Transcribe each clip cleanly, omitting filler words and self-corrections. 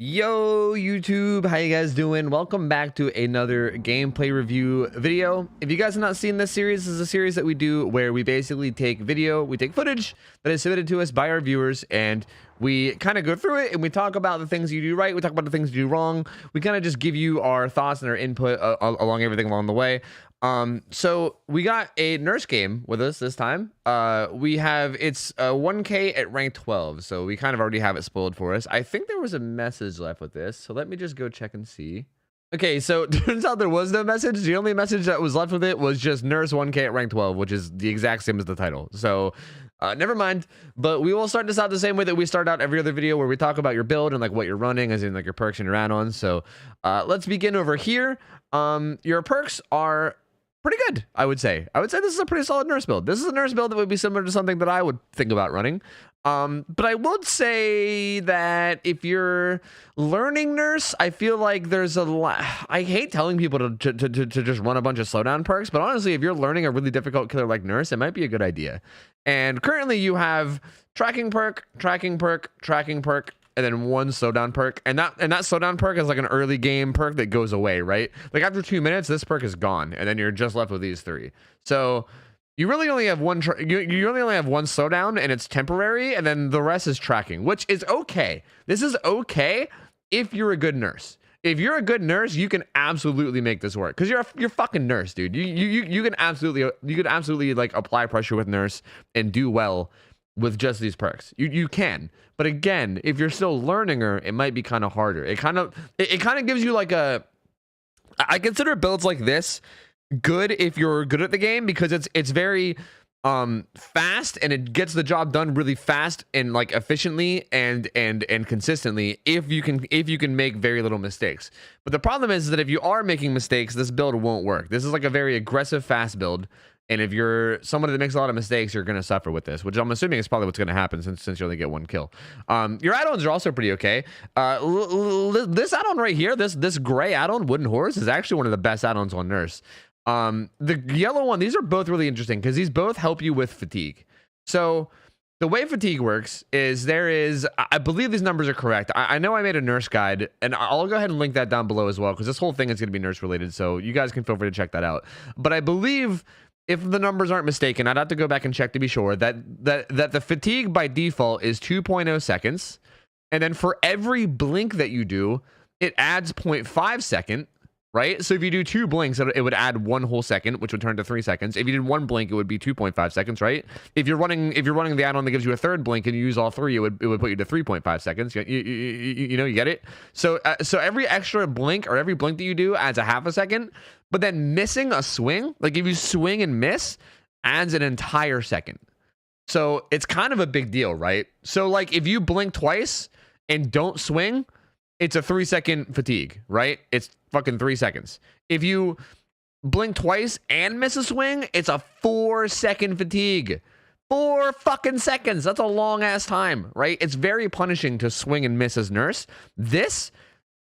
Yo YouTube, how you guys doing? Welcome back to another gameplay review video. If you guys have not seen this series, this is a series that we do where we basically take footage that is submitted to us by our viewers, and we kind of go through it and we talk about the things you do right, we talk about the things you do wrong, we kind of just give you our thoughts and our input along everything along the way. So we got a nurse game with us this time. It's 1K at rank 12, so we kind of already have it spoiled for us. I think there was a message left with this, so let me just go check and see. Okay, so it turns out there was no message. The only message that was left with it was just nurse 1K at rank 12, which is the exact same as the title. So never mind, but we will start this out the same way that we start out every other video, where we talk about your build and like what you're running, as in like your perks and your add-ons. So let's begin over here. Your perks are pretty good, I would say. This is a pretty solid nurse build. This is a nurse build that would be similar to something that I would think about running. But I would say that if you're learning nurse, I feel like there's a lot. I hate telling people to just run a bunch of slowdown perks, but honestly, if you're learning a really difficult killer like nurse, it might be a good idea. And currently you have tracking perk, and then one slowdown perk, and that slowdown perk is like an early game perk that goes away, right? Like after 2 minutes, this perk is gone, and then you're just left with these three. So you really only have one. You really only have one slowdown, and it's temporary, and then the rest is tracking, which is okay. This is okay if you're a good nurse. If you're a good nurse, you can absolutely make this work, because you're fucking nurse, dude. You can absolutely like apply pressure with nurse and do well with just these perks. You can. But again, if you're still learning her, it might be kind of harder. It kind of gives you like I consider builds like this good if you're good at the game, because it's very fast, and it gets the job done really fast and like efficiently and consistently if you can make very little mistakes. But the problem is that if you are making mistakes, this build won't work. This is like a very aggressive fast build. And if you're someone that makes a lot of mistakes, you're going to suffer with this, which I'm assuming is probably what's going to happen since you only get one kill. Your add-ons are also pretty okay. This add-on right here, this gray add-on, Wooden Horse, is actually one of the best add-ons on Nurse. The yellow one, these are both really interesting because these both help you with fatigue. So the way fatigue works is I believe these numbers are correct. I know I made a nurse guide, and I'll go ahead and link that down below as well, because this whole thing is going to be nurse related, so you guys can feel free to check that out. But I believe, if the numbers aren't mistaken, I'd have to go back and check to be sure, that the fatigue by default is 2.0 seconds. And then for every blink that you do, it adds 0.5 second, right? So if you do 2 blinks, it would add 1 whole second, which would turn to 3 seconds. If you did 1 blink, it would be 2.5 seconds, right? If you're running the add-on that gives you a 3rd blink and you use all 3, it would put you to 3.5 seconds. You know, you get it? So every extra blink, or every blink that you do, adds a half a second. But then missing a swing, like if you swing and miss, adds an entire second. So it's kind of a big deal, right? So like if you blink twice and don't swing, it's a 3-second fatigue, right? It's fucking 3 seconds. If you blink twice and miss a swing, it's a 4-second fatigue. 4 fucking seconds. That's a long ass time, right? It's very punishing to swing and miss as nurse. This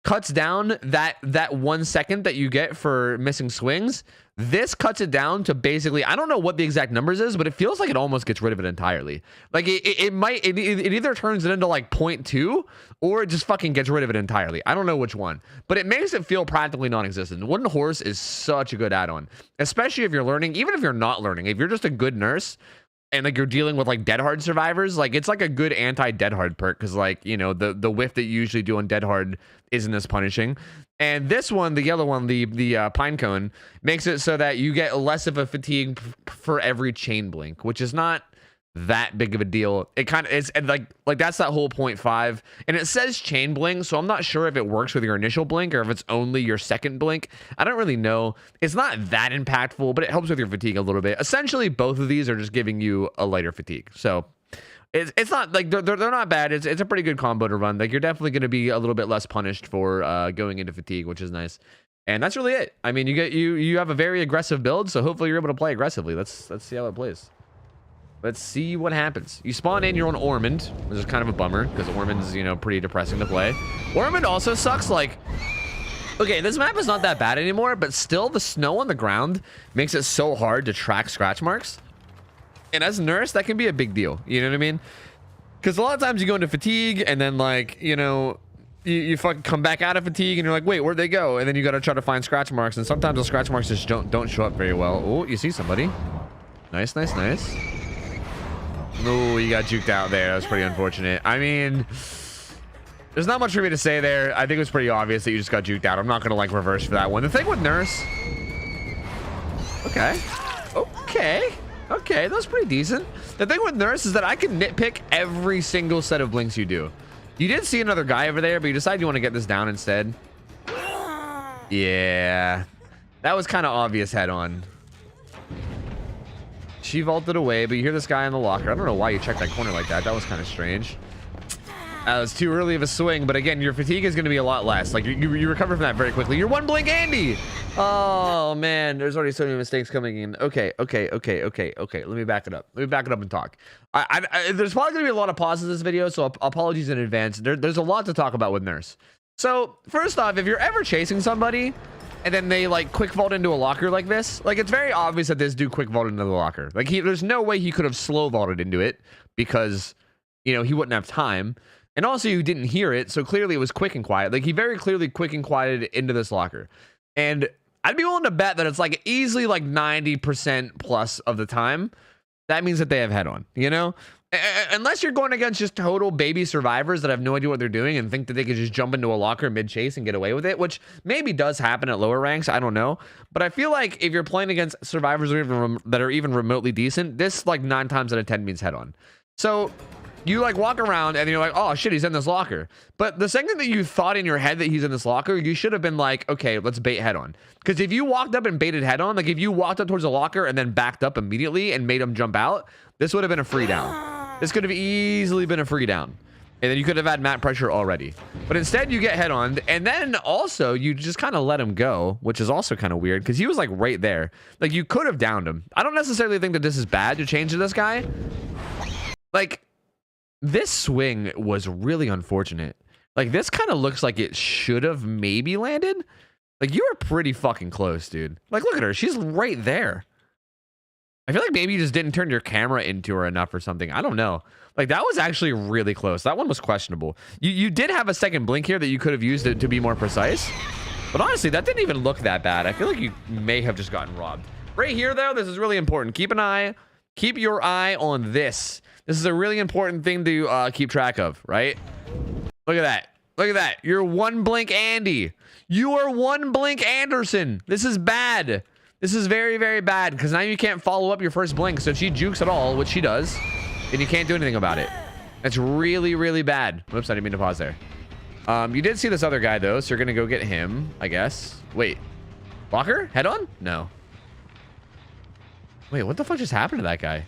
cuts down that 1 second that you get for missing swings. This cuts it down to basically, I don't know what the exact numbers is, but it feels like it almost gets rid of it entirely. Like it either turns it into like 0.2 or it just fucking gets rid of it entirely. I don't know which one, but it makes it feel practically non-existent. Wooden Horse is such a good add-on, especially if you're learning. Even if you're not learning, if you're just a good nurse and like you're dealing with like dead hard survivors, like it's like a good anti-dead hard perk, because like, you know, the whiff that you usually do on dead hard isn't as punishing. And this one, the yellow one, the pine cone, makes it so that you get less of a fatigue for every chain blink, which is not that big of a deal. It kind of is, and like that's that whole 0.5, and it says chain blink, so I'm not sure if it works with your initial blink or if it's only your second blink. I don't really know. It's not that impactful, but it helps with your fatigue a little bit. Essentially, both of these are just giving you a lighter fatigue. So it's not like they're not bad. It's a pretty good combo to run. Like you're definitely going to be a little bit less punished for going into fatigue, which is nice. And that's really it. I mean, you have a very aggressive build, so hopefully you're able to play aggressively. Let's see how it plays. Let's see what happens. You spawn in your own Ormond, which is kind of a bummer, because Ormond's, you know, pretty depressing to play. Ormond also sucks. Like, okay, this map is not that bad anymore, but still the snow on the ground makes it so hard to track scratch marks. And as a nurse, that can be a big deal. You know what I mean? Because a lot of times you go into fatigue, and then, like, you know, you fucking come back out of fatigue and you're like, wait, where'd they go? And then you got to try to find scratch marks, and sometimes the scratch marks just don't show up very well. Oh, you see somebody. Nice, nice, nice. Oh, you got juked out there. That was pretty unfortunate. I mean, there's not much for me to say there. I think it was pretty obvious that you just got juked out. I'm not gonna like reverse for that one. The thing with Nurse, okay, that's pretty decent. The thing with Nurse is that I can nitpick every single set of blinks you do. You did see another guy over there, but you decided you want to get this down instead. Yeah, that was kind of obvious head on. She vaulted away, but you hear this guy in the locker. I don't know why you checked that corner like that. That was kind of strange. That was too early of a swing, but again, your fatigue is going to be a lot less. Like, you recover from that very quickly. You're one blink Andy. Oh, man. There's already so many mistakes coming in. Okay. Let me back it up. And talk. There's probably going to be a lot of pauses in this video, so apologies in advance. There's a lot to talk about with Nurse. So, first off, if you're ever chasing somebody and then they like quick vault into a locker like this, like it's very obvious that this dude quick vaulted into the locker. Like there's no way he could have slow vaulted into it because, you know, he wouldn't have time. And also you didn't hear it, so clearly it was quick and quiet. Like he very clearly quick and quieted into this locker. And I'd be willing to bet that it's like easily like 90% plus of the time. That means that they have head on, you know? Unless you're going against just total baby survivors that have no idea what they're doing and think that they could just jump into a locker mid-chase and get away with it, which maybe does happen at lower ranks. I don't know. But I feel like if you're playing against survivors that are even remotely decent, this like 9 times out of 10 means head on. So you like walk around and you're like, oh shit, he's in this locker. But the second that you thought in your head that he's in this locker, you should have been like, okay, let's bait head on. Because if you walked up and baited head on, like if you walked up towards the locker and then backed up immediately and made him jump out, this would have been a free down. This could have easily been a free down. And then you could have had map pressure already. But instead you get head on. And then also you just kind of let him go, which is also kind of weird because he was like right there. Like you could have downed him. I don't necessarily think that this is bad to change to this guy. Like this swing was really unfortunate. Like this kind of looks like it should have maybe landed. Like you were pretty fucking close, dude. Like look at her. She's right there. I feel like maybe you just didn't turn your camera into her enough or something. I don't know. Like that was actually really close. That one was questionable. You did have a second blink here that you could have used it to be more precise. But honestly, that didn't even look that bad. I feel like you may have just gotten robbed. Right here, though, this is really important. Keep your eye on this. This is a really important thing to keep track of, right? Look at that. Look at that. You're one blink Andy. You are one blink Anderson. This is bad. This is very, very bad because now you can't follow up your first blink. So if she jukes at all, which she does, then you can't do anything about it. That's really, really bad. Whoops, I didn't mean to pause there. You did see this other guy, though, so you're going to go get him, I guess. Wait. Locker? Head on? No. Wait, what the fuck just happened to that guy?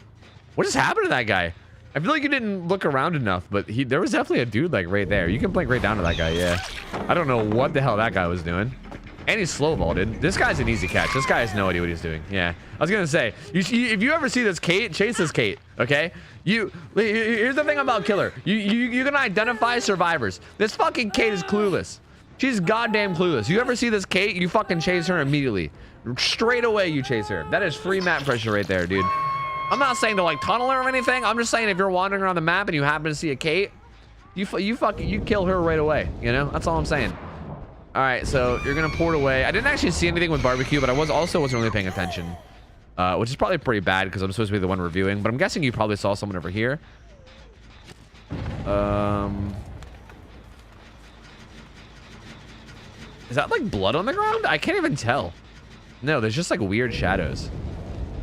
What just happened to that guy? I feel like you didn't look around enough, but there was definitely a dude, like, right there. You can blink right down to that guy, yeah. I don't know what the hell that guy was doing. And he's slow vaulted. This guy's an easy catch. This guy has no idea what he's doing. Yeah, I was gonna say, if you ever see this Kate, chase this Kate. Okay. Here's the thing about Killer. You can identify survivors. This fucking Kate is clueless. She's goddamn clueless. You ever see this Kate? You fucking chase her immediately. Straight away, you chase her. That is free map pressure right there, dude. I'm not saying to like tunnel her or anything. I'm just saying if you're wandering around the map and you happen to see a Kate, you kill her right away. You know, that's all I'm saying. All right, so you're gonna port away. I didn't actually see anything with barbecue, but I wasn't really paying attention, which is probably pretty bad because I'm supposed to be the one reviewing. But I'm guessing you probably saw someone over here. Is that like blood on the ground? I can't even tell. No, there's just like weird shadows.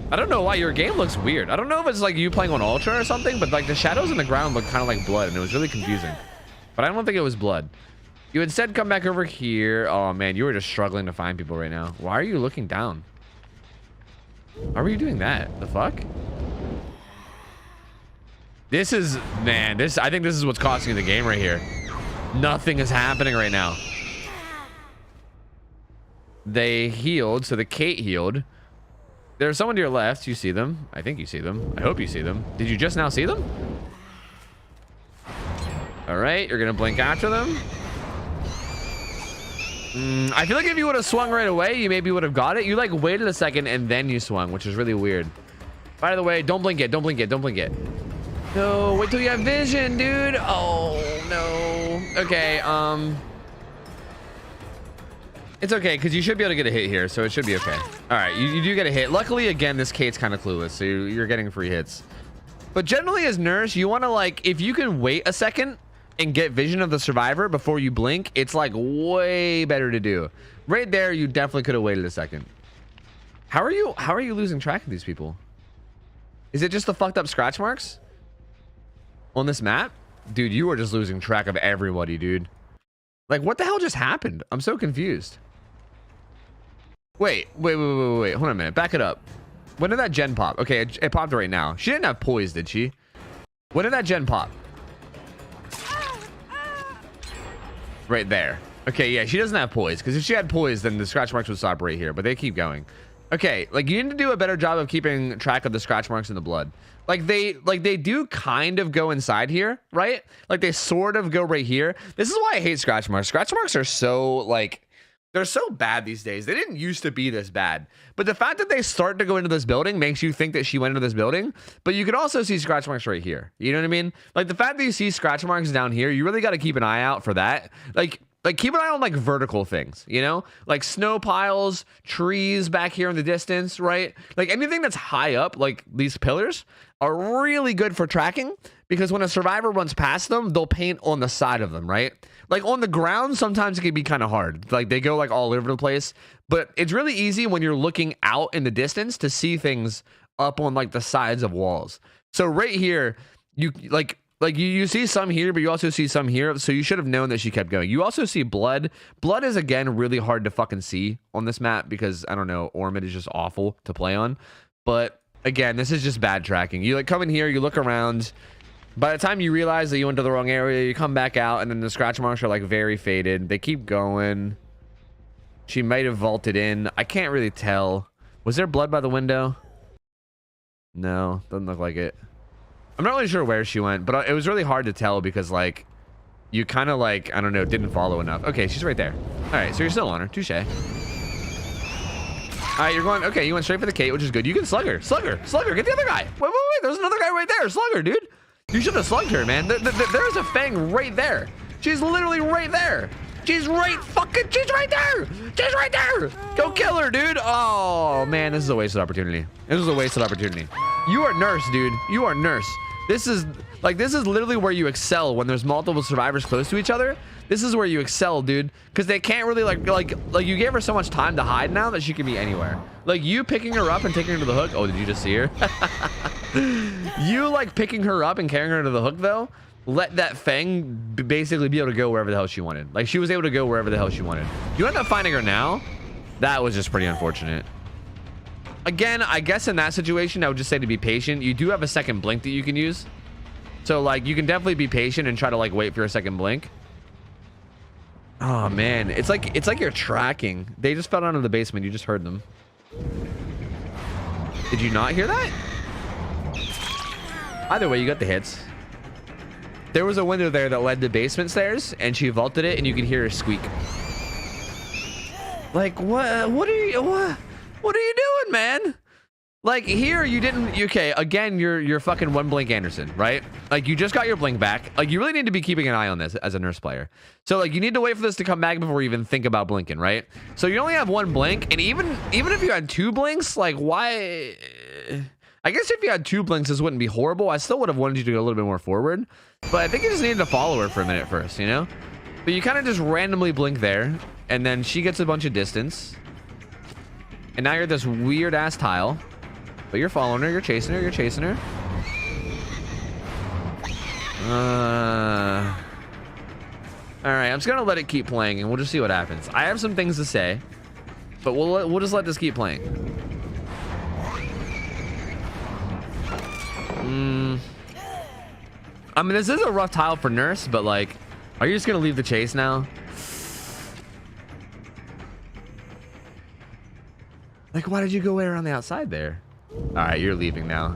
I don't know why your game looks weird. I don't know if it's like you playing on Ultra or something, but like the shadows in the ground look kind of like blood, and it was really confusing. But I don't think it was blood. You instead come back over here. Oh man, you were just struggling to find people right now. Why are you looking down? Why were you doing that? The fuck? This is, man, I think this is what's costing you the game right here. Nothing is happening right now. They healed, so the Kate healed. There's someone to your left. You see them. I think you see them. I hope you see them. Did you just now see them? All right, you're gonna blink after them. I feel like if you would have swung right away, you maybe would have got it. You like waited a second and then you swung, which is really weird. By the way, don't blink it. Don't blink it. Don't blink it. No, wait till you have vision, dude. Oh, no. Okay, it's okay, because you should be able to get a hit here, so it should be okay. All right, you do get a hit. Luckily, again, this Kate's kind of clueless, so you're getting free hits. But generally, as nurse, you want to, like, if you can wait a second and get vision of the survivor before you blink, it's, like, way better to do. Right there, you definitely could have waited a second. How are you losing track of these people? Is it just the fucked up scratch marks on this map? Dude, you are just losing track of everybody, dude. Like, what the hell just happened? I'm so confused. Wait. Hold on a minute. Back it up. When did that gen pop? Okay, it popped right now. She didn't have poise, did she? When did that gen pop? Right there. Okay, yeah, she doesn't have poise, because if she had poise, then the scratch marks would stop right here, but they keep going. Okay, like, you need to do a better job of keeping track of the scratch marks in the blood. Like they do kind of go inside here, right? Like, they sort of go right here. This is why I hate scratch marks. Scratch marks are so, like, they're so bad these days. They didn't used to be this bad. But the fact that they start to go into this building makes you think that she went into this building. But you could also see scratch marks right here. You know what I mean? Like, the fact that you see scratch marks down here, you really got to keep an eye out for that. Like keep an eye on, like, vertical things, you know? Like snow piles, trees back here in the distance, right? Like, anything that's high up, like these pillars, are really good for tracking, because when a survivor runs past them, they'll paint on the side of them, right? Like, on the ground, sometimes it can be kind of hard. Like, they go, like, all over the place. But it's really easy when you're looking out in the distance to see things up on, like, the sides of walls. So right here, you you see some here, but you also see some here. So you should have known that she kept going. You also see blood. Blood is, again, really hard to fucking see on this map because, I don't know, Ormid is just awful to play on. But, again, this is just bad tracking. You, like, come in here, you look around. By the time you realize that you went to the wrong area, you come back out, and then the scratch marks are, like, very faded. They keep going. She might have vaulted in. I can't really tell. Was there blood by the window? No, doesn't look like it. I'm not really sure where she went, but it was really hard to tell because, like, you kind of, like, I don't know, didn't follow enough. Okay, she's right there. All right, so you're still on her. Touche. All right, you're going, okay, you went straight for the Kate, which is good. You can slug her. Slug her. Get the other guy. Wait. There's another guy right there. Slug her, dude. You should have slugged her, man. There's a Fang right there. She's literally right there. She's right there. She's right there. Go kill her, dude. Oh, man, this is a wasted opportunity. This is a wasted opportunity. You are nurse, dude. You are nurse. This is literally where you excel when there's multiple survivors close to each other. This is where you excel, dude, because they can't really like you gave her so much time to hide now that she can be anywhere. Like, you picking her up and taking her to the hook. Oh, did you just see her? You, like, picking her up and carrying her to the hook, though, let that Fang basically be able to go wherever the hell she wanted. Like, she was able to go wherever the hell she wanted. You end up finding her now. That was just pretty unfortunate. Again, I guess in that situation, I would just say to be patient. You do have a second blink that you can use. So, like, you can definitely be patient and try to, like, wait for a second blink. Oh, man. It's like you're tracking. They just fell down in the basement. You just heard them. Did you not hear that? Either way, you got the hits. There was a window there that led to basement stairs, and she vaulted it, and you could hear her squeak. Like, what are you doing, man? Like, here you didn't. Okay, again, you're fucking one blink Anderson, right? Like, you just got your blink back. Like, you really need to be keeping an eye on this as a nurse player. So, like, you need to wait for this to come back before you even think about blinking, right? So you only have one blink, and even if you had two blinks, like, why? I guess if you had two blinks, this wouldn't be horrible. I still would have wanted you to go a little bit more forward, but I think you just needed to follow her for a minute first, you know? But you kind of just randomly blink there, and then she gets a bunch of distance, and now you're this weird ass tile. But you're following her, you're chasing her. All right, I'm just gonna let it keep playing, and we'll just see what happens. I have some things to say, but we'll just let this keep playing. I mean, this is a rough tile for nurse, but, like, are you just gonna leave the chase now? Like, why did you go way around the outside there? All right, you're leaving now.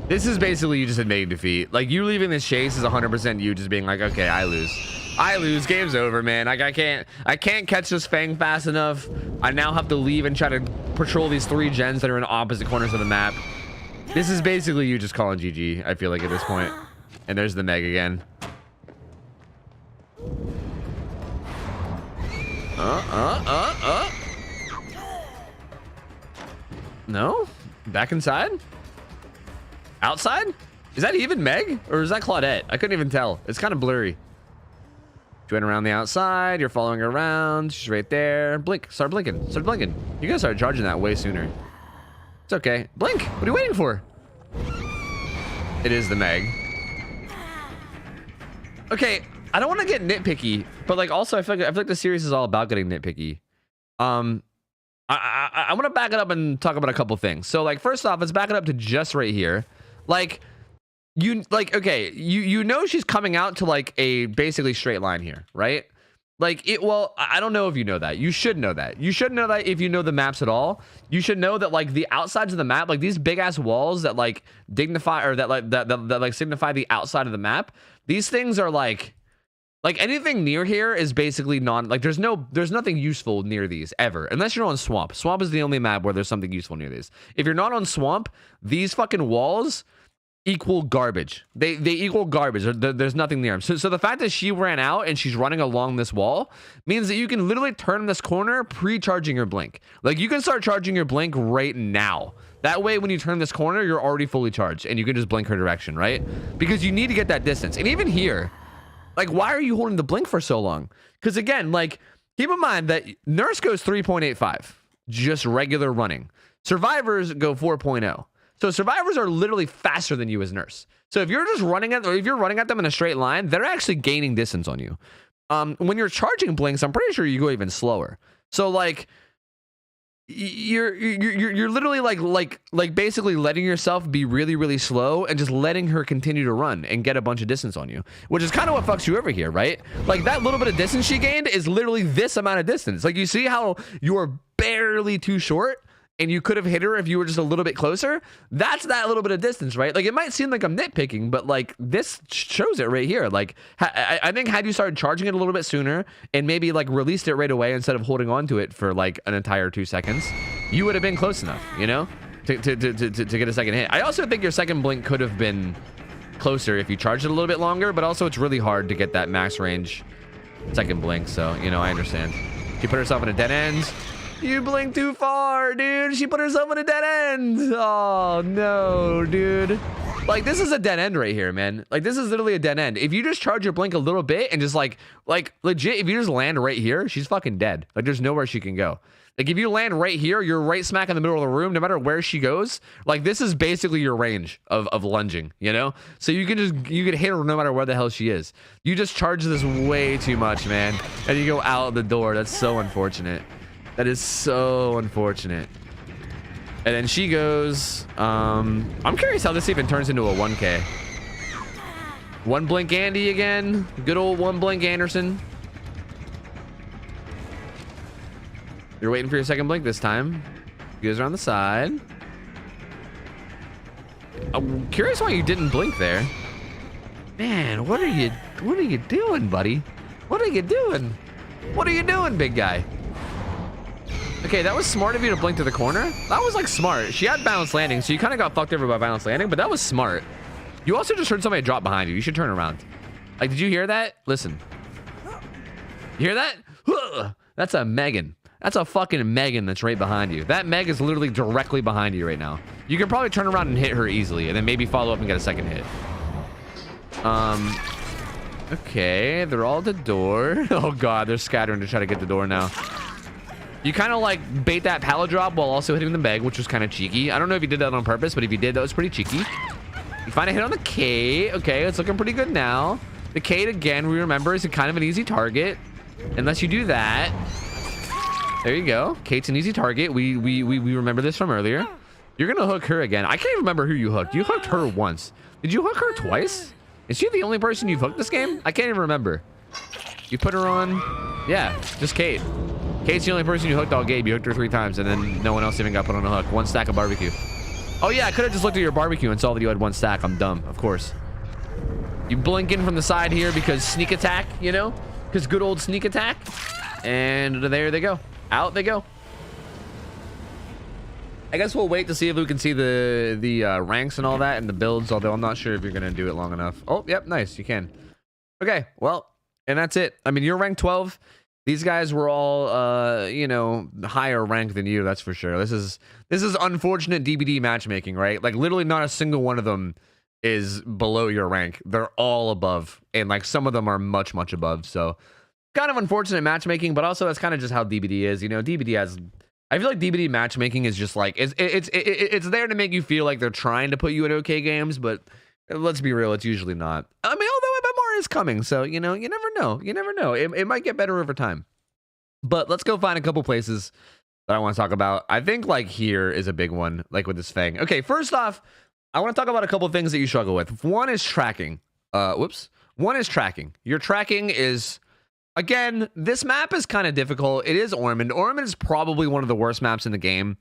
This is basically you just admitting defeat. Like, you leaving this chase is 100% you just being like, okay, I lose. Game's over, man. Like, I can't catch this Fang fast enough. I now have to leave and try to patrol these 3 gens that are in opposite corners of the map. This is basically you just calling GG, I feel like, at this point. And there's the Meg again. No? Back inside? Outside? Is that even Meg? Or is that Claudette? I couldn't even tell. It's kind of blurry. She went around the outside. You're following her around. She's right there. Blink. Start blinking. Start blinking. You guys started charging that way sooner. It's okay. Blink. What are you waiting for? It is the Meg. Okay. I don't want to get nitpicky, but like also I feel like the series is all about getting nitpicky. I want to back it up and talk about a couple things. So like first off, let's back it up to just right here. Like okay, you know she's coming out to like a basically straight line here, right? Like well, I don't know if you know that. You should know that. You should know that if you know the maps at all. You should know that like the outsides of the map, like these big ass walls that like dignify or that like signify the outside of the map. These things are like anything near here is basically there's nothing useful near these ever, unless you're on Swamp. Swamp is the only map where there's something useful near these. If you're not on Swamp, these fucking walls equal garbage. They equal garbage. There's nothing near them. So the fact that she ran out and she's running along this wall means that you can literally turn this corner pre-charging your blink. Like you can start charging your blink right now. That way, when you turn this corner, you're already fully charged and you can just blink her direction, right? Because you need to get that distance. And even here, like, why are you holding the blink for so long? Because again, like, keep in mind that Nurse goes 3.85, just regular running. Survivors go 4.0. So survivors are literally faster than you as Nurse. So if you're just running at, or if you're running at them in a straight line, they're actually gaining distance on you. When you're charging blinks, I'm pretty sure you go even slower. So like, you're literally like basically letting yourself be really, really slow and just letting her continue to run and get a bunch of distance on you, which is kind of what fucks you over here, right? Like that little bit of distance she gained is literally this amount of distance. Like you see how you're barely too short and you could have hit her if you were just a little bit closer. That's that little bit of distance, right? Like it might seem like I'm nitpicking, but like this shows it right here. Like I think had you started charging it a little bit sooner and maybe like released it right away instead of holding on to it for like an entire 2 seconds, you would have been close enough, you know, to get a second hit. I also think your second blink could have been closer if you charged it a little bit longer, but also it's really hard to get that max range second blink. So, you know, I understand. She put herself in a dead end. You blinked too far, dude. She put herself in a dead end. Oh, no, dude. Like, this is a dead end right here, man. Like, this is literally a dead end. If you just charge your blink a little bit and just, like legit, if you just land right here, she's fucking dead. Like, there's nowhere she can go. Like, if you land right here, you're right smack in the middle of the room, no matter where she goes. Like, this is basically your range of lunging, you know? So you can hit her no matter where the hell she is. You just charge this way too much, man. And you go out the door. That's so unfortunate. That is so unfortunate. And then she goes, I'm curious how this even turns into a 1K. One blink Andy again. Good old one blink Anderson. You're waiting for your second blink this time. He goes around the side. I'm curious why you didn't blink there. Man, what are you doing, buddy? What are you doing? What are you doing, big guy? Okay, that was smart of you to blink to the corner. That was like smart. She had balanced landing, so you kind of got fucked over by balanced landing, but that was smart. You also just heard somebody drop behind you. You should turn around. Like, did you hear that? Listen. You hear that? That's a Megan. That's a fucking Megan that's right behind you. That Meg is literally directly behind you right now. You can probably turn around and hit her easily, and then maybe follow up and get a second hit. Okay, they're all at the door. Oh god, they're scattering to try to get the door now. You kind of like bait that pallet drop while also hitting the Meg, which was kind of cheeky. I don't know if you did that on purpose, but if you did, that was pretty cheeky. You find a hit on the Kate. Okay, it's looking pretty good now. The Kate, again, we remember, is a kind of an easy target. Unless you do that. There you go. Kate's an easy target. We remember this from earlier. You're going to hook her again. I can't even remember who you hooked. You hooked her once. Did you hook her twice? Is she the only person you've hooked this game? I can't even remember. You put her on... Yeah, just Kate. Kate's the only person you hooked all game. You hooked her 3 times, and then no one else even got put on a hook. 1 stack of barbecue. Oh, yeah, I could have just looked at your barbecue and saw that you had 1 stack. I'm dumb, of course. You blink in from the side here because sneak attack, you know? Because good old sneak attack. And there they go. Out they go. I guess we'll wait to see if we can see the ranks and all that and the builds, although I'm not sure if you're going to do it long enough. Oh, yep, nice. You can. Okay, well, and that's it. I mean, you're rank 12. These guys were all, you know, higher rank than you. That's for sure. This is unfortunate DBD matchmaking, right? Like literally not a single one of them is below your rank. They're all above, and like some of them are much above. So kind of unfortunate matchmaking, but also that's kind of just how DBD is. You know, DBD has. I feel like DBD matchmaking is just like it's there to make you feel like they're trying to put you in okay games, but let's be real, it's usually not. I mean, although MMR is coming, so you know, you never know. You never know. It might get better over time. But let's go find a couple places that I want to talk about. I think like here is a big one, like with this Fang. Okay, first off, I want to talk about a couple of things that you struggle with. One is tracking. One is tracking. Your tracking is, again, this map is kind of difficult. It is Ormond. Ormond is probably one of the worst maps in the game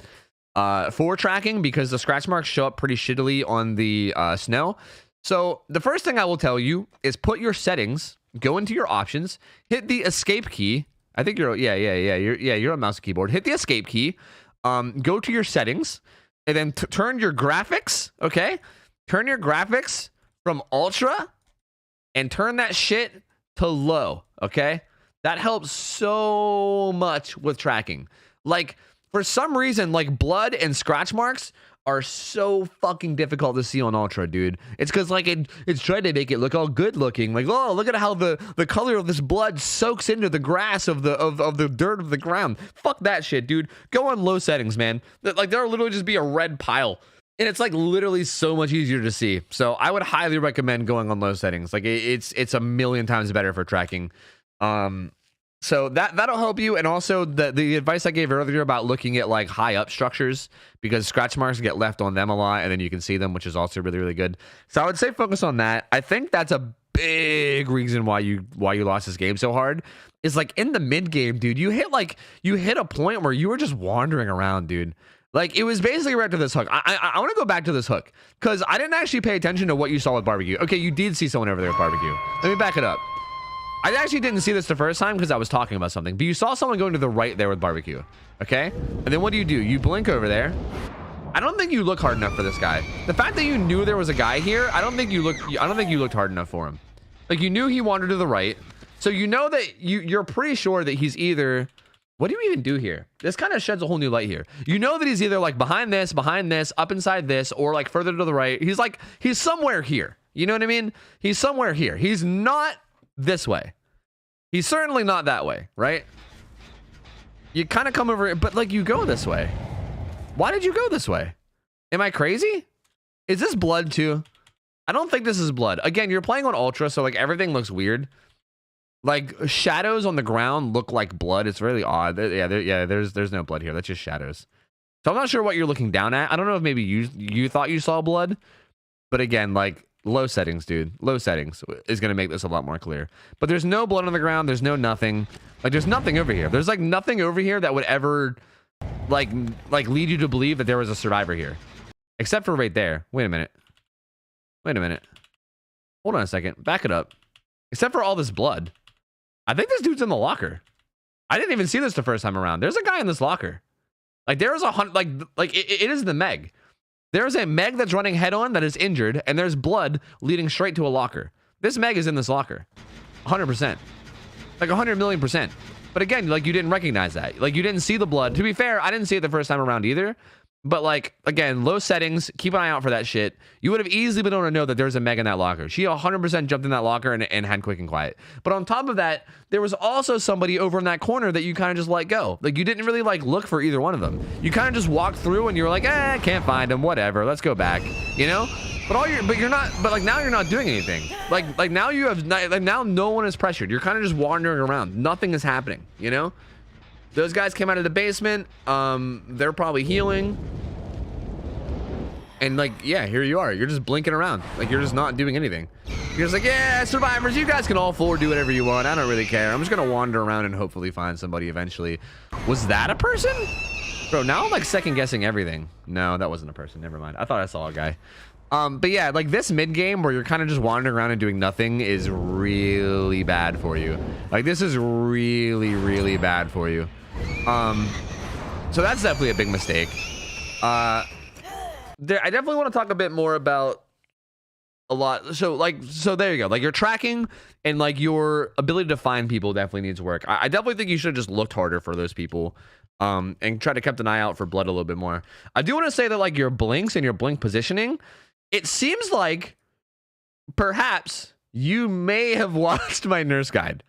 for tracking because the scratch marks show up pretty shittily on the snow. So the first thing I will tell you is put your settings, go into your options, hit the escape key. I think you're you're on mouse and keyboard. Hit the escape key. Go to your settings and then turn your graphics. Okay, turn your graphics from ultra and turn that shit to low. Okay, that helps so much with tracking. Like for some reason, like blood and scratch marks are so fucking difficult to see on ultra, dude. It's because like it's trying to make it look all good looking. Like, oh, look at how the color of this blood soaks into the grass of the dirt of the ground. Fuck that shit, dude. Go on low settings, man. Like there'll literally just be a red pile. And it's like literally so much easier to see. So I would highly recommend going on low settings. Like it's a million times better for tracking. So that'll help you. And also the advice I gave earlier about looking at like high up structures, because scratch marks get left on them a lot and then you can see them, which is also really good. So I would say focus on that. I think that's a big reason why you lost this game so hard, is like in the mid game, dude, you hit a point where you were just wandering around, dude. Like it was basically right to this hook. I want to go back to this hook because I didn't actually pay attention to what you saw with barbecue. Okay, you did see someone over there with barbecue. Let me back it up. I actually didn't see this the first time because I was talking about something, but you saw someone going to the right there with barbecue. Okay, and then what do? You blink over there. I don't think you look hard enough for this guy. The fact that you knew there was a guy here, I don't think you looked hard enough for him. Like you knew he wandered to the right, so you know that you're pretty sure that he's either. What do you even do here? This kind of sheds a whole new light here. You know that he's either like behind this, up inside this, or like further to the right. He's somewhere here. You know what I mean? He's somewhere here. He's not this way. He's certainly not that way, right? You kind of come over, but like you go this way. Why did you go this way? Am I crazy? Is this blood too? I don't think this is blood. Again, you're playing on ultra, so like everything looks weird. Like shadows on the ground look like blood. It's really odd. There's no blood here. That's just shadows. So I'm not sure what you're looking down at. I don't know if maybe you thought you saw blood, but again, like low settings, dude. Low settings is going to make this a lot more clear. But there's no blood on the ground. There's no nothing. Like there's nothing over here. There's like nothing over here that would ever like lead you to believe that there was a survivor here. Except for right there. Wait a minute. Hold on a second. Back it up. Except for all this blood. I think this dude's in the locker. I didn't even see this the first time around. There's a guy in this locker. Like there is it is the Meg. There's a Meg that's running head on that is injured, and there's blood leading straight to a locker. This Meg is in this locker. 100%. Like 100 million %. But again, like you didn't recognize that. Like you didn't see the blood. To be fair, I didn't see it the first time around either. But like, again, low settings, keep an eye out for that shit. You would have easily been able to know that there's a Meg in that locker. She 100% jumped in that locker and had quick and quiet. But on top of that, there was also somebody over in that corner that you kind of just let go. Like you didn't really like look for either one of them. You kind of just walked through and you were like, can't find him, whatever, let's go back, you know? But now you're not doing anything. Like now you have, like now no one is pressured. You're kind of just wandering around. Nothing is happening, you know? Those guys came out of the basement. They're probably healing. And like, yeah, here you are. You're just blinking around. Like you're just not doing anything. You're just like, yeah, survivors, you guys can all forward do whatever you want. I don't really care. I'm just gonna wander around and hopefully find somebody eventually. Was that a person? Bro, now I'm like second guessing everything. No, that wasn't a person. Never mind. I thought I saw a guy. But yeah, like this mid game where you're kind of just wandering around and doing nothing is really bad for you. Like this is really bad for you. So that's definitely a big mistake. I definitely want to talk a bit more about a lot. So there you go. Like your tracking and like your ability to find people definitely needs work. I definitely think you should have just looked harder for those people, and try to kept an eye out for blood a little bit more. I do want to say that like your blinks and your blink positioning, it seems like perhaps you may have watched my nurse guide,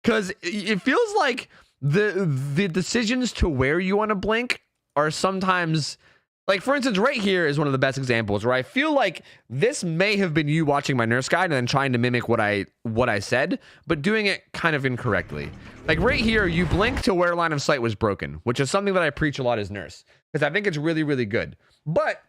because it feels like the decisions to where you want to blink are sometimes, like, for instance, right here is one of the best examples where I feel like this may have been you watching my nurse guide and then trying to mimic what I said, but doing it kind of incorrectly. Like right here, you blink to where line of sight was broken, which is something that I preach a lot as nurse, because I think it's really, really good. But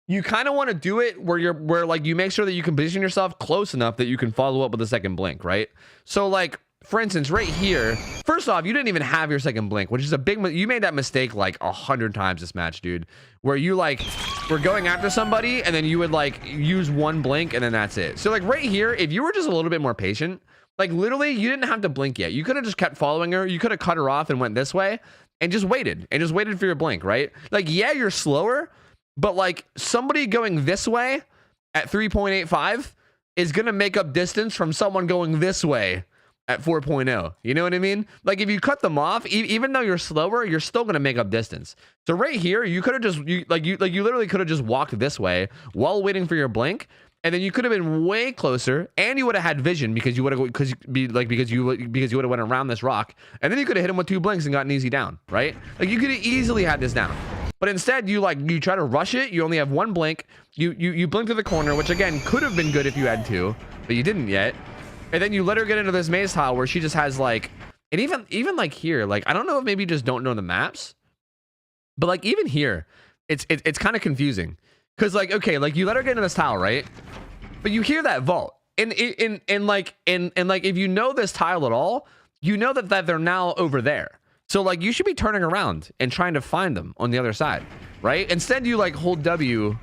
you kind of want to do it where like you make sure that you can position yourself close enough that you can follow up with a second blink, right? So like, for instance, right here, first off, you didn't even have your second blink, which is a big, you made that mistake like 100 times this match, dude, where you like were going after somebody and then you would like use one blink and then that's it. So like right here, if you were just a little bit more patient, like literally you didn't have to blink yet. You could have just kept following her. You could have cut her off and went this way and just waited for your blink, right? Like, yeah, you're slower, but like somebody going this way at 3.85 is going to make up distance from someone going this way at 4.0. You know what I mean? Like if you cut them off, even though you're slower, you're still going to make up distance. So right here, you could have just, you literally could have just walked this way while waiting for your blink. And then you could have been way closer and you would have had vision because you would have, because you would have went around this rock. And then you could have hit him with 2 blinks and gotten easy down, right? Like you could have easily had this down. But instead, you try to rush it. You only have 1 blink. You blink to the corner, which again could have been good if you had 2, but you didn't yet. And then you let her get into this maze tile where she just has like, and even like here, like I don't know if maybe you just don't know the maps, but like even here, it's kind of confusing because like okay, like you let her get into this tile, right? But you hear that vault, and like if you know this tile at all, you know that they're now over there. So like you should be turning around and trying to find them on the other side, right? Instead, you like hold W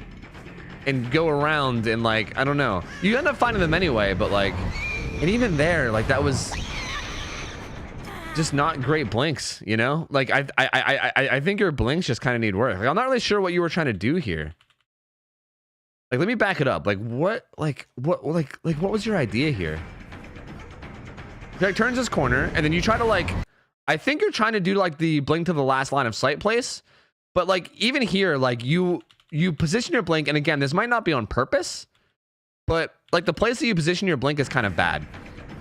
and go around and like I don't know. You end up finding them anyway, but like. And even there, like that was just not great blinks, you know? Like I think your blinks just kind of need work. Like I'm not really sure what you were trying to do here. Like let me back it up. Like what was your idea here? He like turns this corner and then you try to like, I think you're trying to do like the blink to the last line of sight place, but like even here, like you position your blink, and again, this might not be on purpose. But like the place that you position your blink is kind of bad.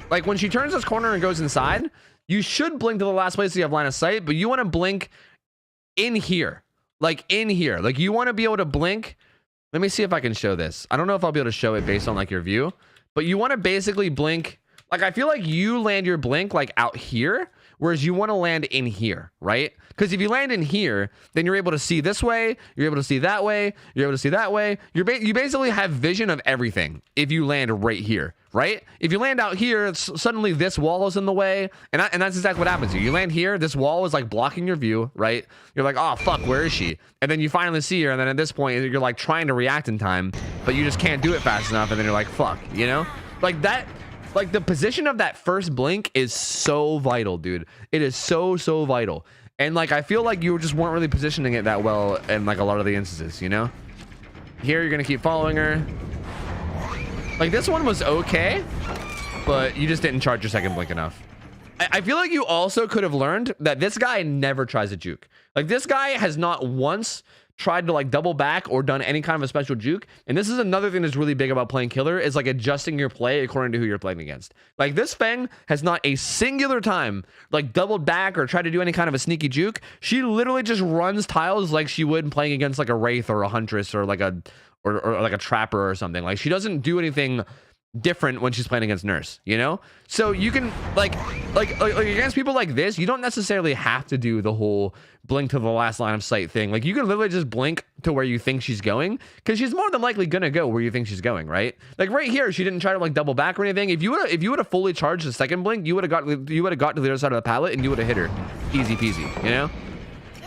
Like when she turns this corner and goes inside, you should blink to the last place you have line of sight, but you want to blink in here. Like in here. Like you want to be able to blink. Let me see if I can show this. I don't know if I'll be able to show it based on like your view, but you want to basically blink. Like I feel like you land your blink like out here, whereas you want to land in here, right? Because if you land in here, then you're able to see this way, you're able to see that way, you're able to see that way. You basically have vision of everything if you land right here, right? If you land out here, suddenly this wall is in the way, and that's exactly what happens to you. You land here, this wall is like blocking your view, right? You're like, oh fuck, where is she? And then you finally see her, and then at this point, you're like trying to react in time, but you just can't do it fast enough, and then you're like, fuck, you know? Like that. Like the position of that first blink is so vital, dude. It is so vital. And like I feel like you just weren't really positioning it that well in like a lot of the instances, you know? Here you're gonna keep following her. Like this one was okay, but you just didn't charge your second blink enough. I feel like you also could have learned that this guy never tries to juke. Like this guy has not once tried to like double back or done any kind of a special juke. And this is another thing that's really big about playing killer, is like adjusting your play according to who you're playing against. Like this Feng has not a singular time like doubled back or tried to do any kind of a sneaky juke. She literally just runs tiles like she would playing against like a Wraith or a Huntress or like a or like a Trapper or something. Like she doesn't do anything different when she's playing against Nurse, you know? So you can like against people like this, you don't necessarily have to do the whole blink to the last line of sight thing. Like you can literally just blink to where you think she's going, because she's more than likely gonna go where you think she's going, right? Like right here, she didn't try to like double back or anything. If you would have fully charged the second blink, you would have got to the other side of the pallet and you would have hit her easy peasy, you know?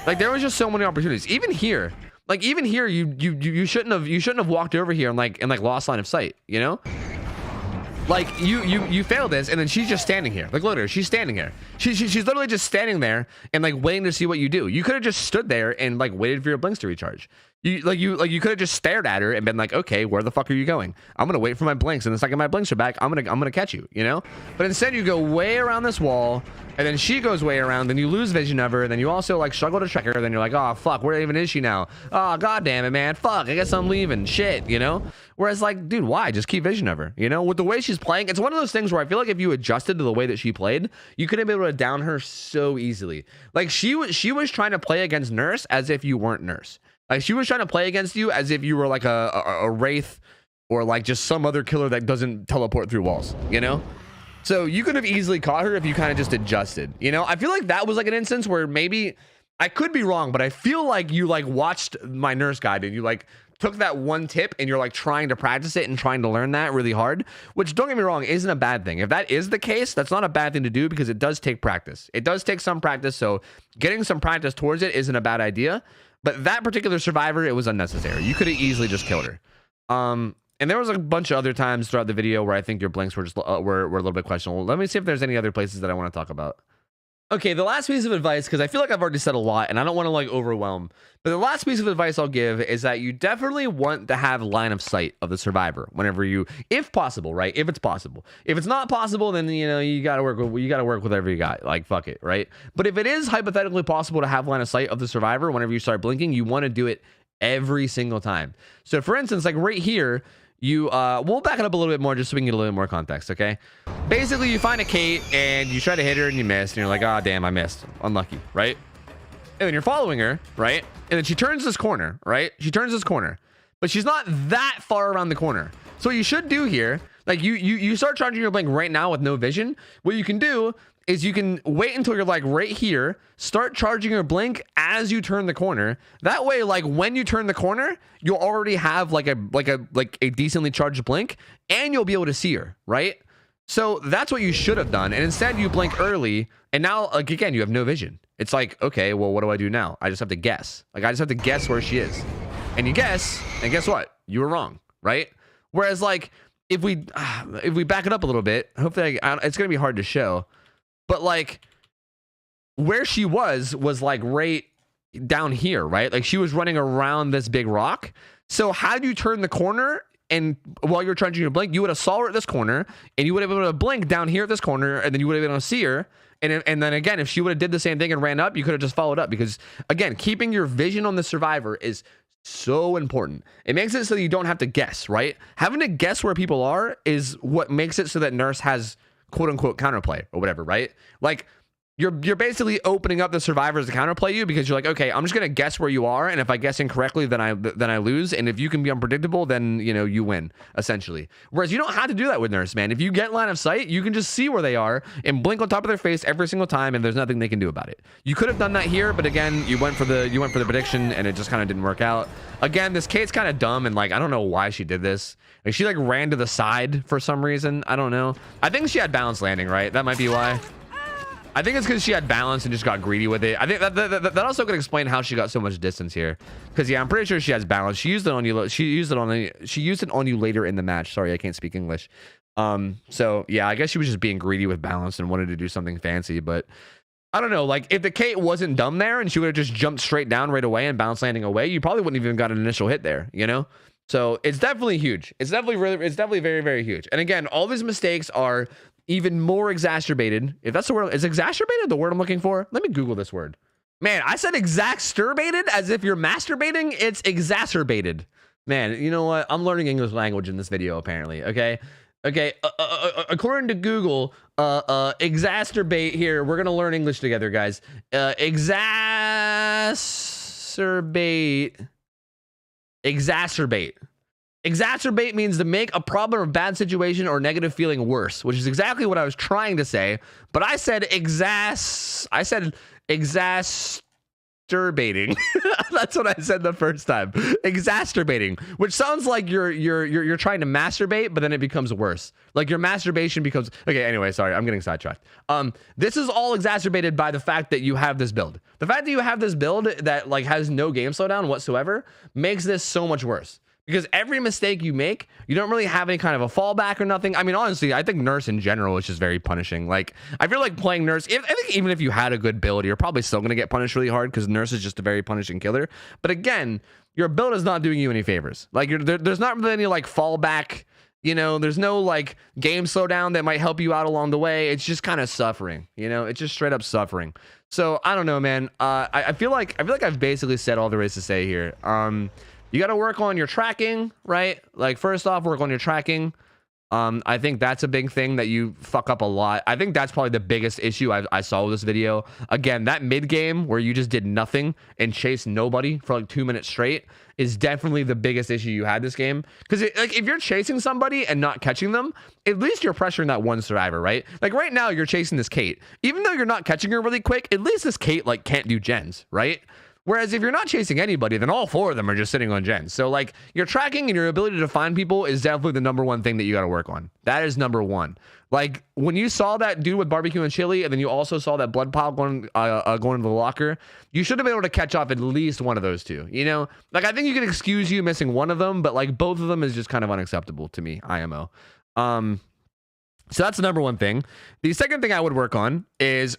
Like there was just so many opportunities. Even here, you shouldn't have walked over here and like lost line of sight, you know? Like you fail this, and then she's just standing here. Like literally, she's standing here. She's literally just standing there and like waiting to see what you do. You could have just stood there and like waited for your blinks to recharge. You could have just stared at her and been like, okay, where the fuck are you going? I'm gonna wait for my blinks, and the second my blinks are back, I'm gonna catch you, you know? But instead you go way around this wall, and then she goes way around, then you lose vision of her, and then you also like struggle to track her, then you're like, oh fuck, where even is she now? Oh god damn it, man, fuck, I guess I'm leaving. Shit, you know? Whereas like, dude, why? Just keep vision of her, you know? With the way she's playing, it's one of those things where I feel like if you adjusted to the way that she played, you could have been able to down her so easily. Like she was trying to play against Nurse as if you weren't Nurse. Like she was trying to play against you as if you were like a wraith or like just some other killer that doesn't teleport through walls, you know? So you could have easily caught her if you kind of just adjusted, you know? I feel like that was like an instance where maybe, I could be wrong, but I feel like you like watched my Nurse guide and you like took that one tip and you're like trying to practice it and trying to learn that really hard, which don't get me wrong, isn't a bad thing. If that is the case, that's not a bad thing to do because it does take practice. It does take some practice. So getting some practice towards it isn't a bad idea. But that particular survivor, it was unnecessary. You could have easily just killed her. And there was a bunch of other times throughout the video where I think your blinks were just were a little bit questionable. Let me see if there's any other places that I want to talk about. Okay, the last piece of advice, because I feel like I've already said a lot and I don't want to like overwhelm, but the last piece of advice I'll give is that you definitely want to have line of sight of the survivor whenever you, if possible, right? If it's possible. If it's not possible, then you know you gotta work with whatever you got. Like fuck it, right? But if it is hypothetically possible to have line of sight of the survivor whenever you start blinking, you want to do it every single time. So for instance, like right here, you we'll back it up a little bit more just so we can get a little bit more context. Okay, basically you find a Kate and you try to hit her and you miss and you're like, oh damn, I missed, unlucky, right? And then you're following her, right? And then she turns this corner, right? She turns this corner, but she's not that far around the corner. So what you should do here, like you start charging your blink right now with no vision. What you can do is you can wait until you're like right here, start charging your blink as you turn the corner. That way, like when you turn the corner, you'll already have like a decently charged blink and you'll be able to see her, right? So that's what you should have done. And instead you blink early and now like again, you have no vision. It's like, okay, well, what do I do now? I just have to guess. Like I just have to guess where she is. And you guess, and guess what? You were wrong, right? Whereas like if we back it up a little bit, hopefully it's going to be hard to show. But like where she was like right down here, right? Like she was running around this big rock. So how do you turn the corner? And while you're trying to blink, you would have saw her at this corner and you would have been able to blink down here at this corner and then you would have been able to see her. And then again, if she would have did the same thing and ran up, you could have just followed up because again, keeping your vision on the survivor is so important. It makes it so that you don't have to guess, right? Having to guess where people are is what makes it so that Nurse has quote unquote counterplay or whatever, right? Like you're basically opening up the survivors to counterplay you because you're like, okay, I'm just gonna guess where you are, and if I guess incorrectly, then I lose, and if you can be unpredictable, then you know you win essentially. Whereas you don't have to do that with Nurse, man. If you get line of sight, you can just see where they are and blink on top of their face every single time, and there's nothing they can do about it. You could have done that here, but again, you went for the prediction, and it just kind of didn't work out. Again, this Kate's kind of dumb, and like I don't know why she did this. Like she like ran to the side for some reason. I don't know. I think she had balance landing, right? That might be why. I think it's because she had balance and just got greedy with it. I think that also could explain how she got so much distance here. Because yeah, I'm pretty sure she has balance. She used it on you. She used it on you later in the match. Sorry, I can't speak English. So yeah, I guess she was just being greedy with balance and wanted to do something fancy. But I don't know. Like if the Kate wasn't dumb there and she would have just jumped straight down right away and balance landing away, you probably wouldn't even got an initial hit there. You know. So it's definitely huge. It's definitely very, very huge. And again, all these mistakes are even more exacerbated. If that's the word, is exacerbated the word I'm looking for? Let me Google this word. Man, I said exacerbated as if you're masturbating. It's exacerbated. Man, you know what? I'm learning English language in this video, apparently. Okay. According to Google, exacerbate here. We're going to learn English together, guys. Exacerbate. Exacerbate means to make a problem or bad situation or negative feeling worse, which is exactly what I was trying to say. But I said exacerbating. That's what I said the first time. Exacerbating, which sounds like you're trying to masturbate, but then it becomes worse. Like your masturbation becomes okay. Anyway, sorry, I'm getting sidetracked. This is all exacerbated by the fact that you have this build. The fact that you have this build that like has no game slowdown whatsoever makes this so much worse. because every mistake you make, you don't really have any kind of a fallback or nothing. I mean, honestly, I think Nurse in general is just very punishing. Like, I feel like playing Nurse, I think even if you had a good build, you're probably still going to get punished really hard because Nurse is just a very punishing killer. But again, your build is not doing you any favors. Like, there's not really any like fallback. You know, there's no like game slowdown that might help you out along the way. It's just kind of suffering. You know, it's just straight up suffering. So I don't know, man. I feel like I've basically said all there is to say here. You got to work on your tracking, right? Like, first off, work on your tracking. I think that's a big thing that you fuck up a lot. I think that's probably the biggest issue I saw with this video. Again, that mid game where you just did nothing and chased nobody for like 2 minutes straight is definitely the biggest issue you had this game. Because like, if you're chasing somebody and not catching them, at least you're pressuring that one survivor, right? Like right now, you're chasing this Kate. Even though you're not catching her really quick, at least this Kate like can't do gens, right? Whereas if you're not chasing anybody, then all 4 of them are just sitting on gens. So like your tracking and your ability to find people is definitely the #1 thing that you got to work on. That is #1. Like when you saw that dude with barbecue and chili, and then you also saw that blood pile going to the locker, you should have been able to catch off at least one of those 2. You know, like I think you can excuse you missing one of them, but like both of them is just kind of unacceptable to me. IMO. So that's the #1 thing. The second thing I would work on is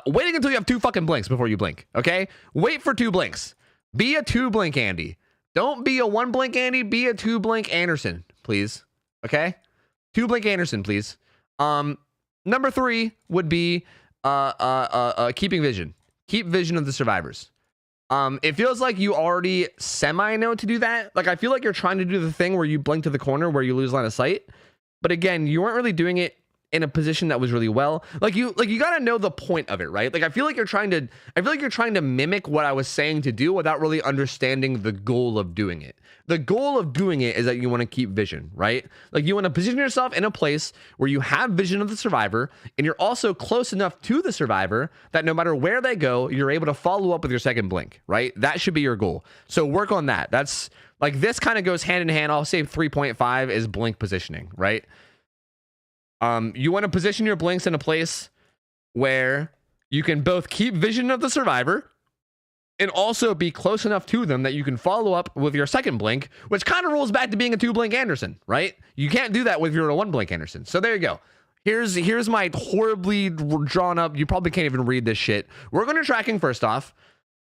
waiting until you have 2 fucking blinks before you blink, okay? Wait for 2 blinks. Be a 2 blink Andy. Don't be a 1 blink Andy. Be a 2 blink Anderson, please. Okay? 2 blink Anderson, please. Number 3 would be keeping vision. Keep vision of the survivors. It feels like you already semi know to do that. Like I feel like you're trying to do the thing where you blink to the corner where you lose line of sight. But again, you weren't really doing it in a position that was really well. Like you got to know the point of it, right? Like I feel like you're trying to mimic what I was saying to do without really understanding the goal of doing it. The goal of doing it is that you want to keep vision, right? Like you want to position yourself in a place where you have vision of the survivor and you're also close enough to the survivor that no matter where they go, you're able to follow up with your second blink, right? That should be your goal. So work on that. That's like, this kind of goes hand in hand. I'll say 3.5 is blink positioning, right? You want to position your blinks in a place where you can both keep vision of the survivor and also be close enough to them that you can follow up with your second blink, which kind of rolls back to being a 2 blink Anderson, right? You can't do that with your 1 blink Anderson. So there you go. Here's my horribly drawn up. You probably can't even read this shit. We're going to tracking first off.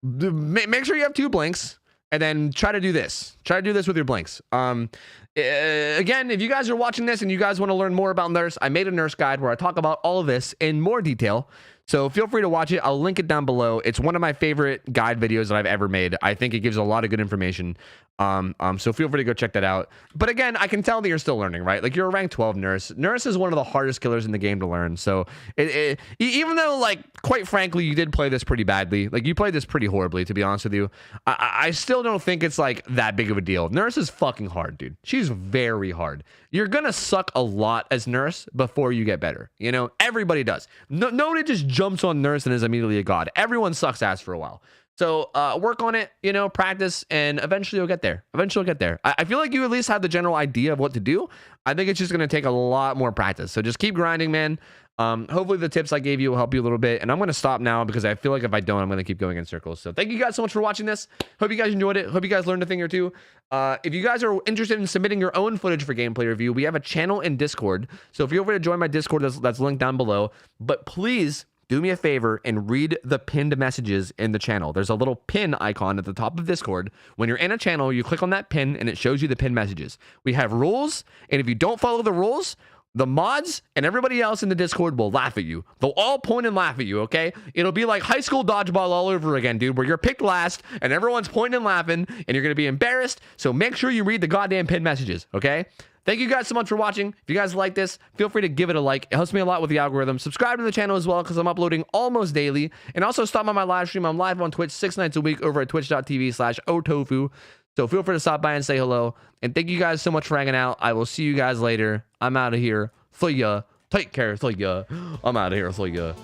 Make sure you have 2 blinks. And then try to do this. Try to do this with your blinks. Again, if you guys are watching this and you guys want to learn more about Nurse, I made a Nurse guide where I talk about all of this in more detail. So feel free to watch it. I'll link it down below. It's one of my favorite guide videos that I've ever made. I think it gives a lot of good information. So feel free to go check that out. But again, I can tell that you're still learning, right? Like you're a rank 12 Nurse. Nurse is one of the hardest killers in the game to learn. So even though, like, quite frankly, you did play this pretty badly. Like you played this pretty horribly, to be honest with you. I still don't think it's like that big of a deal. Nurse is fucking hard, dude. She's very hard. You're gonna suck a lot as Nurse before you get better. You know, everybody does. Nobody just jumps on Nurse and is immediately a god. Everyone sucks ass for a while. So work on it, you know, practice, and eventually you'll get there. Eventually you'll get there. I feel like you at least have the general idea of what to do. I think it's just going to take a lot more practice. So just keep grinding, man. Hopefully the tips I gave you will help you a little bit. And I'm going to stop now because I feel like if I don't, I'm going to keep going in circles. So thank you guys so much for watching this. Hope you guys enjoyed it. Hope you guys learned a thing or two. If you guys are interested in submitting your own footage for gameplay review, we have a channel in Discord. So feel free to join my Discord. That's linked down below. But please do me a favor and read the pinned messages in the channel. There's a little pin icon at the top of Discord. When you're in a channel, you click on that pin and it shows you the pinned messages. We have rules, and if you don't follow the rules, the mods and everybody else in the Discord will laugh at you. They'll all point and laugh at you, okay? It'll be like high school dodgeball all over again, dude, where you're picked last and everyone's pointing and laughing and you're going to be embarrassed. So make sure you read the goddamn pinned messages, okay? Thank you guys so much for watching. If you guys like this, feel free to give it a like. It helps me a lot with the algorithm. Subscribe to the channel as well because I'm uploading almost daily. And also stop by my live stream. I'm live on Twitch 6 nights a week over at twitch.tv/OhTofu. So feel free to stop by and say hello. And thank you guys so much for hanging out. I will see you guys later. I'm out of here. See ya. Take care. See ya. I'm out of here. See ya.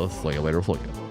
See you later. See ya.